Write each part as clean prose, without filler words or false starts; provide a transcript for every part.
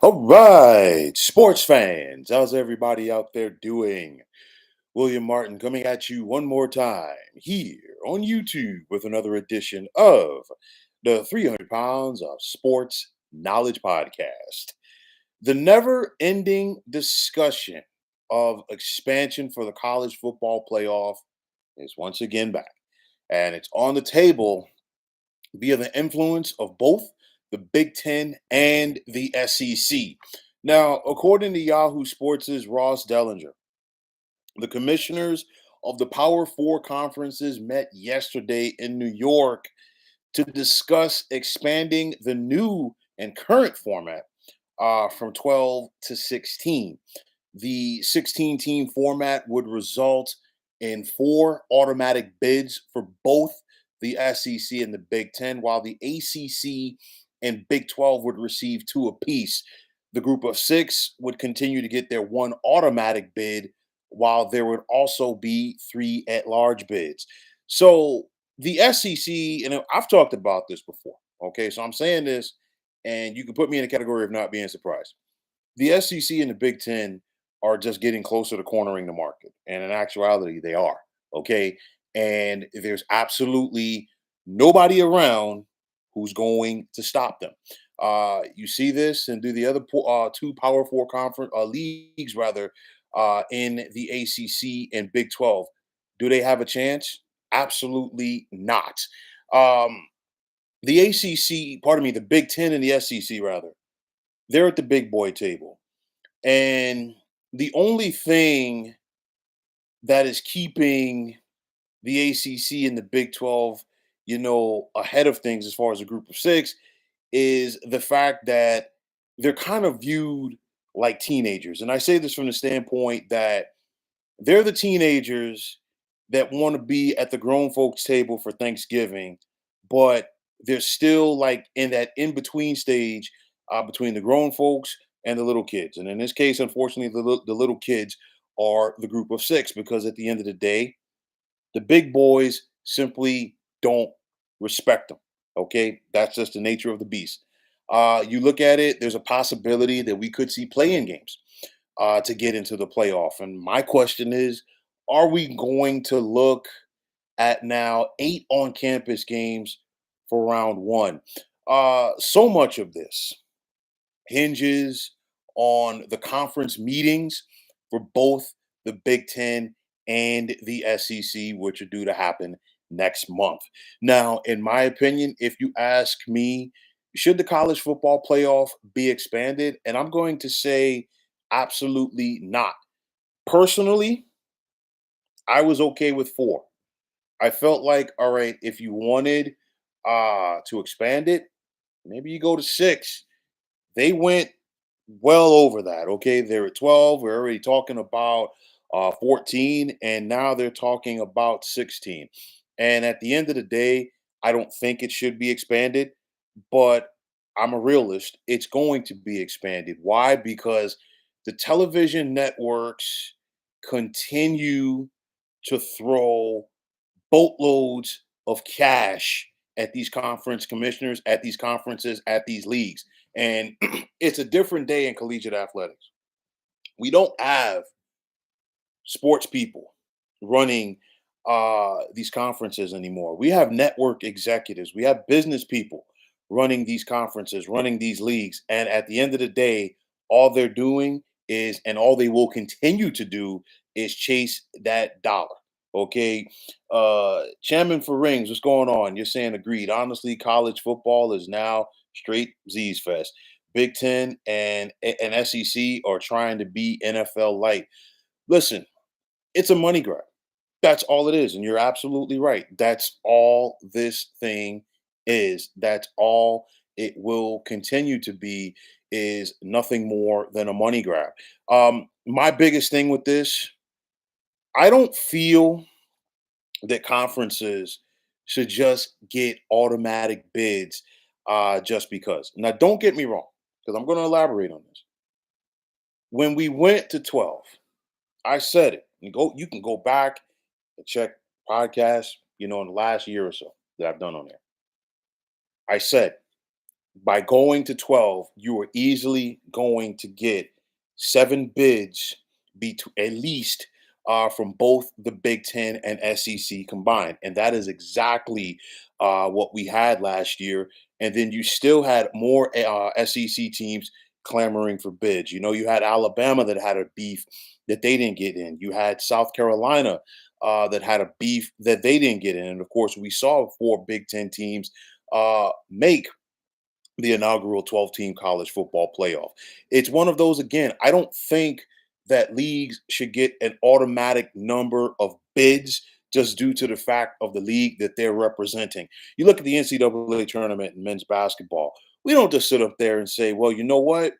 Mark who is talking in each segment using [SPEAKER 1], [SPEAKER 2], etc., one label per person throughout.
[SPEAKER 1] All right, sports fans, how's everybody out there doing? William Martin coming at you one more time here on YouTube with another edition of the 300 Pounds of Sports Knowledge Podcast. The never ending discussion of expansion for the college football playoff is once again back, and it's on the table via the influence of both the Big Ten and the SEC. Now, according to Yahoo Sports' Ross Dellinger, the commissioners of the Power Four conferences met yesterday in New York to discuss expanding the new and current format from 12 to 16. The 16 team format would result in four automatic bids for both the SEC and the Big Ten, while the ACC and Big 12 would receive two apiece. The group of six would continue to get their one automatic bid, while there would also be three at large bids. So the SEC, and I've talked about this before. Okay, so I'm saying this, and you can put me in a category of not being surprised. The SEC and the Big Ten are just getting closer to cornering the market. And in actuality, they are. Okay. And there's absolutely nobody around who's going to stop them. You see this and do the other two Power Four conference leagues, rather, in the ACC and Big 12. Do they have a chance? Absolutely not. Um, the ACC, pardon me, the Big Ten and the SEC, rather, they're at the big boy table. And the only thing that is keeping the ACC and the Big 12, ahead of things as far as a group of six is the fact that they're kind of viewed like teenagers. And I say this from the standpoint that they're the teenagers that want to be at the grown folks table for Thanksgiving, but they're still like in that in between stage between the grown folks and the little kids. And in this case, unfortunately, the little kids are the group of six because at the end of the day, the big boys simply don't respect them. Okay, that's just the nature of the beast. You look at it, there's a possibility that we could see playing games to get into the playoff. And my question is, are we going to look at now 8 on-campus games for round one? So much of this hinges on the conference meetings for both the Big Ten and the SEC, which are due to happen next month. Now, in my opinion, if you ask me, should the college football playoff be expanded? And I'm going to say absolutely not. Personally, I was okay with four. I felt like, all right, if you wanted to expand it, maybe you go to six. They went well over that. Okay, they're at 12. We're already talking about 14, and now they're talking about 16. And at the end of the day, I don't think it should be expanded, but I'm a realist. It's going to be expanded. Why? Because the television networks continue to throw boatloads of cash at these conference commissioners, at these conferences, at these leagues. And it's a different day in collegiate athletics. We don't have sports people running these conferences anymore. We have network executives, we have business people running these conferences, running these leagues. And at the end of the day, all they're doing is, and all they will continue to do, is chase that dollar. Okay. Chairman for Rings, what's going on? You're saying agreed. Honestly, college football is now straight Z's Fest. Big Ten and SEC are trying to be NFL light. Listen, it's a money grab. That's all it is. And you're absolutely right. That's all this thing is. That's all it will continue to be is nothing more than a money grab. My biggest thing with this, I don't feel that conferences should just get automatic bids just because. Now, don't get me wrong, because I'm going to elaborate on this. When we went to 12, I said it. You can go back and check podcasts, in the last year or so that I've done on there. I said By going to 12, you are easily going to get 7 bids at least from both the Big Ten and SEC combined. And that is exactly what we had last year. And then you still had more SEC teams clamoring for bids. You know, you had Alabama that had a beef that they didn't get in. You had South Carolina that had a beef that they didn't get in. And of course, we saw 4 Big Ten teams make the inaugural 12-team college football playoff. It's one of those, again, I don't think that leagues should get an automatic number of bids just due to the fact of the league that they're representing. You look at the NCAA tournament in men's basketball. We don't just sit up there and say, well, you know what?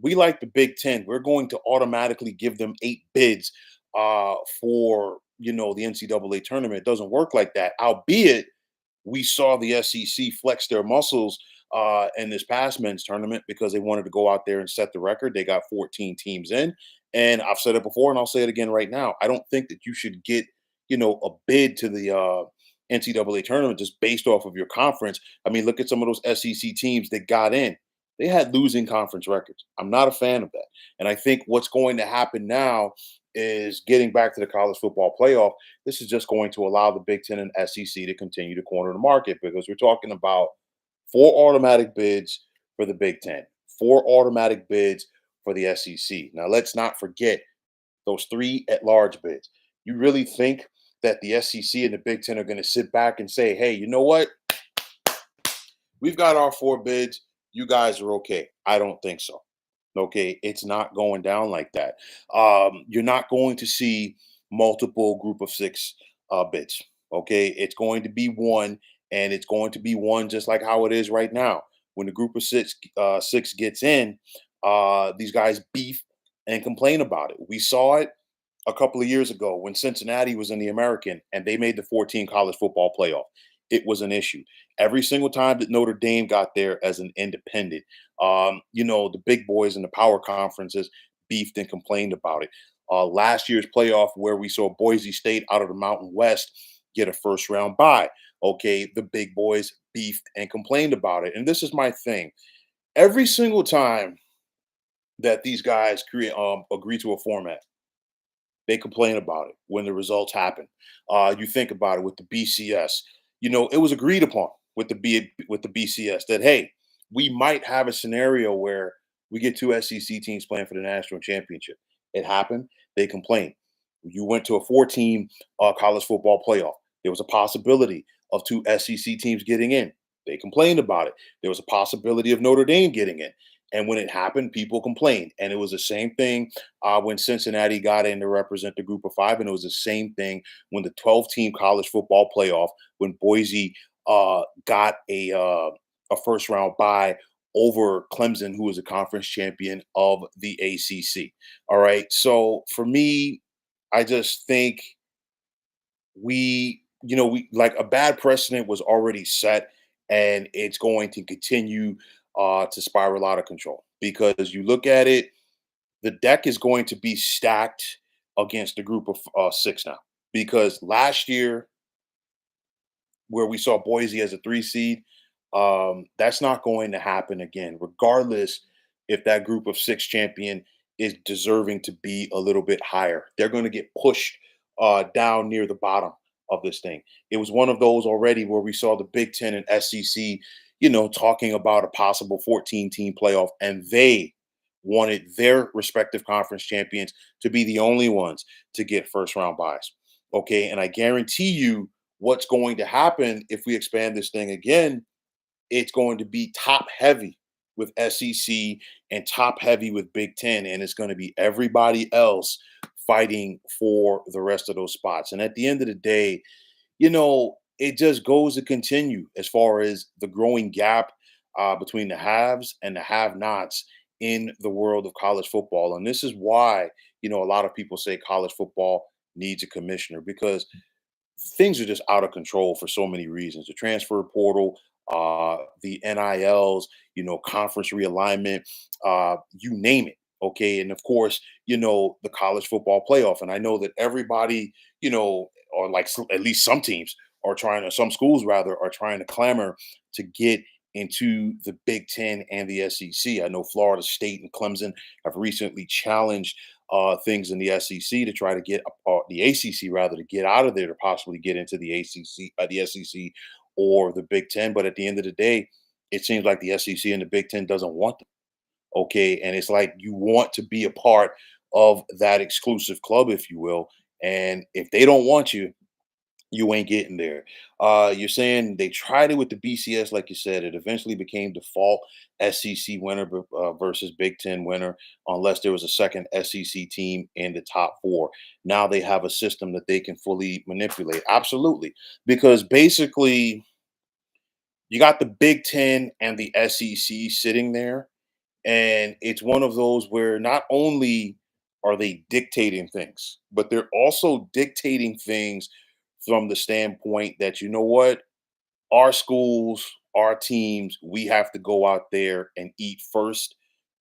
[SPEAKER 1] We like the Big Ten. We're going to automatically give them 8 bids for the NCAA tournament. It doesn't work like that. Albeit we saw the SEC flex their muscles in this past men's tournament because they wanted to go out there and set the record. They got 14 teams in. And I've said it before and I'll say it again right now. I don't think that you should get, a bid to the NCAA tournament just based off of your conference. I mean, look at some of those SEC teams that got in. They had losing conference records. I'm not a fan of that. And I think what's going to happen now is getting back to the college football playoff. This is just going to allow the Big Ten and SEC to continue to corner the market because we're talking about 4 automatic bids for the Big Ten, 4 automatic bids for the SEC. Now, let's not forget those 3 at-large bids. You really think that the SEC and the Big Ten are going to sit back and say, hey, you know what? We've got our 4 bids. You guys are okay. I don't think so. Okay, it's not going down like that. You're not going to see multiple group of 6 bids. Okay, it's going to be one, and it's going to be one just like how it is right now. When the group of six gets in, these guys beef and complain about it. We saw it a couple of years ago when Cincinnati was in the American and they made the 14 college football playoff. It was an issue. Every single time that Notre Dame got there as an independent, the big boys in the power conferences beefed and complained about it. Last year's playoff, where we saw Boise State out of the Mountain West get a first round bye. Okay, the big boys beefed and complained about it. And this is my thing. Every single time that these guys agree to a format, they complain about it when the results happen. You think about it with the BCS. It was agreed upon with the BCS that hey, we might have a scenario where we get 2 SEC teams playing for the national championship. It happened. They complained. You went to a 4-team college football playoff. There was a possibility of 2 SEC teams getting in. They complained about it. There was a possibility of Notre Dame getting in. And when it happened, people complained. And it was the same thing when Cincinnati got in to represent the group of 5. And it was the same thing when the 12-team college football playoff, when Boise got a first round bye over Clemson, who was a conference champion of the ACC. All right. So for me, I just think we like a bad precedent was already set, and it's going to continue to spiral out of control because you look at it, the deck is going to be stacked against a group of 6 now because last year where we saw Boise as a 3 seed, that's not going to happen again, regardless if that group of 6 champion is deserving to be a little bit higher. They're going to get pushed down near the bottom of this thing. It was one of those already where we saw the Big Ten and SEC, talking about a possible 14-team playoff, and they wanted their respective conference champions to be the only ones to get first round buys. Okay. And I guarantee you, what's going to happen if we expand this thing again, it's going to be top heavy with SEC and top heavy with Big Ten. And it's going to be everybody else fighting for the rest of those spots. And at the end of the day, it just goes to continue as far as the growing gap between the haves and the have nots in the world of college football. And this is why, a lot of people say college football needs a commissioner because things are just out of control for so many reasons. The transfer portal, the NILs, conference realignment, you name it. Okay. And of course, the college football playoff. And I know that everybody, or like at least some teams are trying to, some schools rather, are trying to clamor to get into the Big Ten and the SEC. I know Florida State and Clemson have recently challenged things in the SEC to try to get the ACC rather to get out of there to possibly get into the the SEC or the Big Ten. But at the end of the day, it seems like the SEC and the Big Ten doesn't want them. Okay, and it's like you want to be a part of that exclusive club, if you will. And if they don't want you, you ain't getting there. You're saying they tried it with the BCS, like you said. It eventually became default SEC winner versus Big Ten winner, unless there was a second SEC team in the top four. Now they have a system that they can fully manipulate. Absolutely, because basically you got the Big Ten and the SEC sitting there, and it's one of those where not only are they dictating things, but they're also dictating things from the standpoint that, you know what, our schools, our teams, we have to go out there and eat first.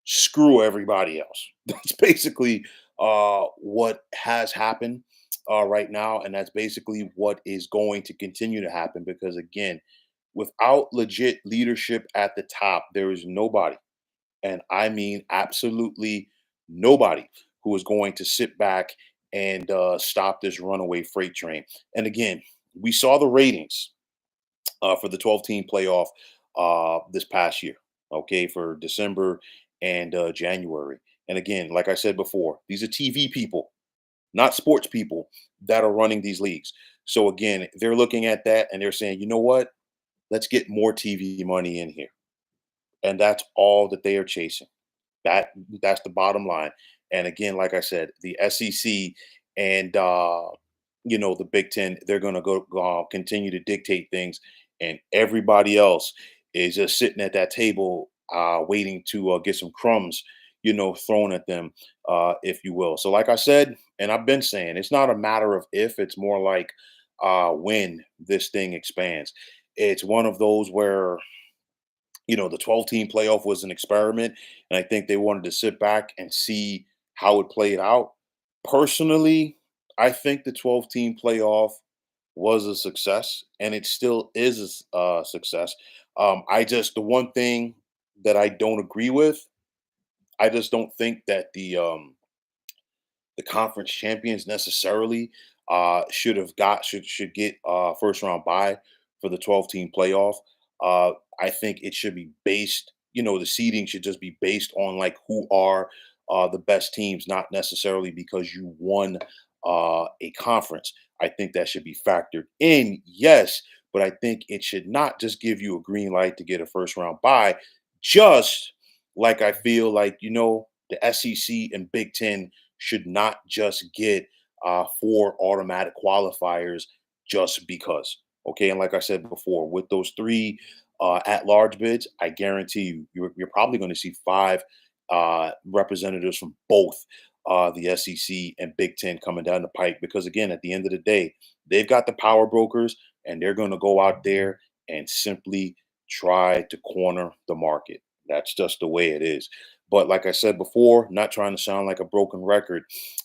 [SPEAKER 1] Screw everybody else. That's basically what has happened right now. And that's basically what is going to continue to happen because, again, without legit leadership at the top, there is nobody, and I mean absolutely nobody, who is going to sit back and stop this runaway freight train. And again, we saw the ratings for the 12-team playoff this past year, okay, for December and January. And again, like I said before, these are TV people, not sports people, that are running these leagues. So again, they're looking at that and they're saying, you know what? Let's get more TV money in here. And that's all that they are chasing. That that's the bottom line. And again, like I said, the SEC and the Big Ten, they're going to continue to dictate things, and everybody else is just sitting at that table, waiting to get some crumbs, thrown at them, if you will. So, like I said, and I've been saying, it's not a matter of if; it's more like when this thing expands. It's one of those where the 12-team playoff was an experiment, and I think they wanted to sit back and see how it played out. Personally, I think the 12-team playoff was a success, and it still is a success. The one thing that I don't agree with, I just don't think that the conference champions necessarily should get first round bye for the 12-team playoff. I think it should be based, the seeding should just be based on like who are the best teams, not necessarily because you won a conference. I think that should be factored in, yes, but I think it should not just give you a green light to get a first round bye, just like I feel like, the SEC and Big Ten should not just get four automatic qualifiers just because. Okay, and like I said before, with those three at-large bids, I guarantee you're probably going to see five representatives from both the SEC and Big Ten coming down the pike. Because again, at the end of the day, they've got the power brokers, and they're going to go out there and simply try to corner the market. That's just the way it is. But like I said before, not trying to sound like a broken record,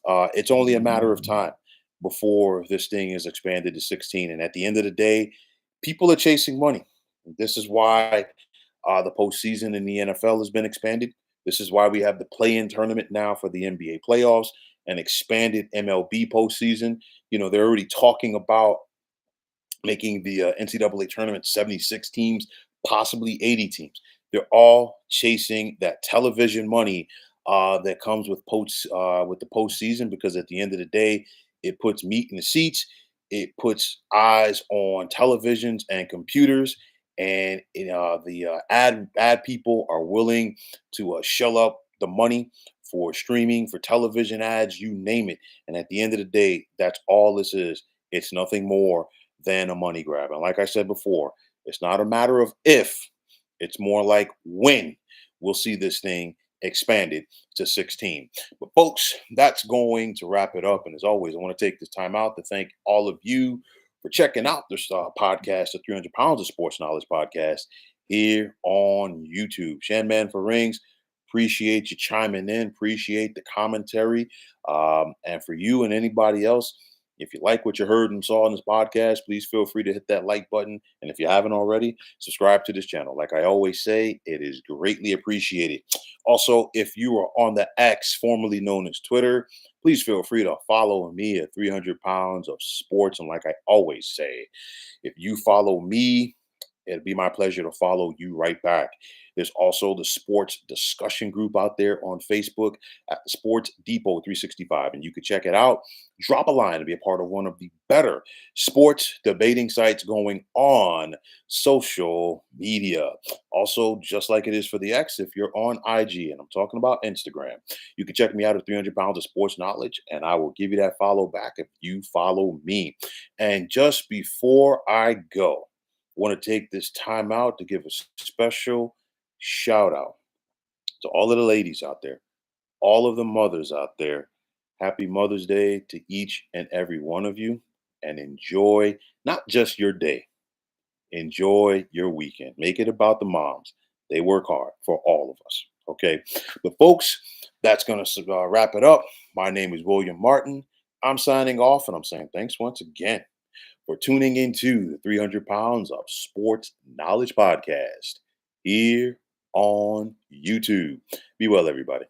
[SPEAKER 1] it's only a matter of time before this thing is expanded to 16. And at the end of the day, people are chasing money. This is why the postseason in the NFL has been expanded. This is why we have the play-in tournament now for the NBA playoffs and expanded MLB postseason. They're already talking about making the NCAA tournament 76 teams, possibly 80 teams. They're all chasing that television money that comes with the postseason, because at the end of the day, it puts meat in the seats. It puts eyes on televisions and computers, and the ad people are willing to shell up the money for streaming, for television ads, you name it. And at the end of the day, that's all this is. It's nothing more than a money grab. And like I said before, it's not a matter of if, it's more like when we'll see this thing expanded to 16. But folks, that's going to wrap it up. And as always, I want to take this time out to thank all of you for checking out this podcast, the 300 Pounds of Sports Knowledge podcast here on YouTube. Shanman for Rings, appreciate you chiming in, appreciate the commentary. And for you and anybody else, If you like what you heard and saw in this podcast, please feel free to hit that like button. And if you haven't already, subscribe to this channel. Like I always say, it is greatly appreciated. Also, if you are on the X, formerly known as Twitter, please feel free to follow me at 300 pounds of sports. And like I always say, if you follow me, it'd be my pleasure to follow you right back. There's also the sports discussion group out there on Facebook at Sports Depot 365, and you can check it out. Drop a line to be a part of one of the better sports debating sites going on social media. Also, just like it is for the X, if you're on IG, and I'm talking about Instagram, you can check me out at 300 pounds of sports knowledge, and I will give you that follow back if you follow me. And just before I go, want to take this time out to give a special shout out to all of the ladies out there, all of the mothers out there. Happy Mother's Day to each and every one of you, and enjoy not just your day, enjoy your weekend. Make it about the moms. They work hard for all of us. Okay. But, folks, that's going to wrap it up. My name is William Martin. I'm signing off, and I'm saying thanks once again for tuning into the 300 Pounds of Sports Knowledge podcast here on YouTube. Be well, everybody.